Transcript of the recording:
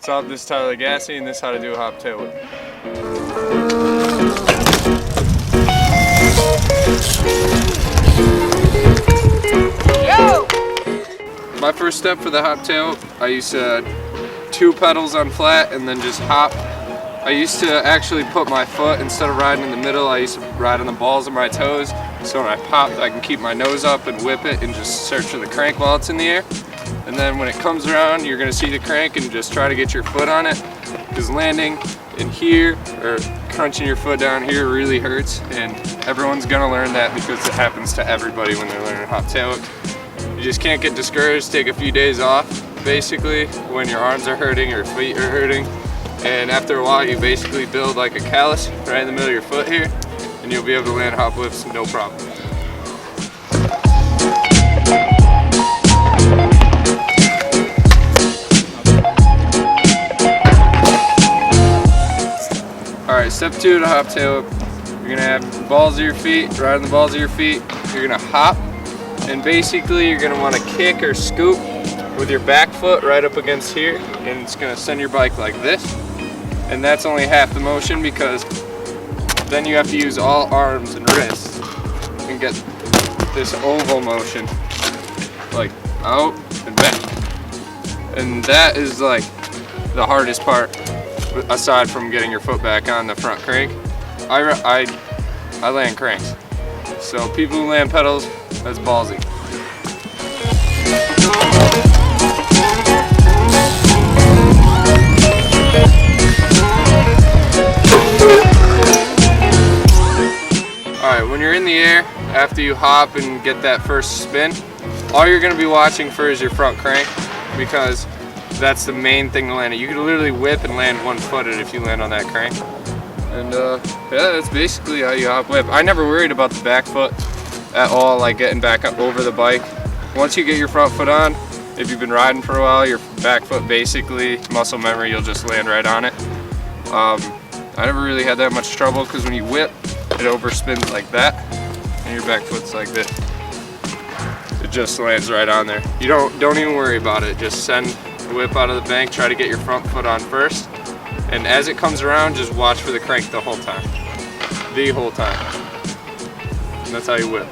What's up, this is Tyler Lagasse, and this is how to do a hop tail whip. Yo! My first step for the hop tail, I used to 2 pedals on flat and then just hop. I used to actually put my foot, instead of riding in the middle, I used to ride on the balls of my toes. So when I pop, I can keep my nose up and whip it and just search for the crank while it's in the air. And then when it comes around, you're gonna see the crank and just try to get your foot on it, because landing in here or crunching your foot down here really hurts, and everyone's gonna learn that because it happens to everybody when they're learning hop tail whip. You just can't get discouraged, take a few days off, basically, when your arms are hurting or feet are hurting. And after a while, you basically build like a callus right in the middle of your foot here, and you'll be able to land hop whips no problem. Alright, step 2 to hop tail whip. You're gonna have the balls of your feet, right on the balls of your feet. You're gonna hop, and basically you're gonna wanna kick or scoop with your back foot right up against here, and it's gonna send your bike like this. And that's only half the motion, because then you have to use all arms and wrists and get this oval motion, like out and back. And that is like the hardest part, aside from getting your foot back on the front crank. I land cranks. So people who land pedals, that's ballsy. Alright, when you're in the air, after you hop and get that first spin, all you're going to be watching for is your front crank, because that's the main thing to land it. You can literally whip and land one-footed if you land on that crank. And yeah, that's basically how you hop whip. I never worried about the back foot at all, like getting back up over the bike. Once you get your front foot on, if you've been riding for a while, your back foot basically, muscle memory, you'll just land right on it. I never really had that much trouble, because when you whip, it overspins like that, and your back foot's like this. It just lands right on there. You don't even worry about it. Just send the whip out of the bank, try to get your front foot on first, and as it comes around, just watch for the crank the whole time. The whole time. And that's how you whip.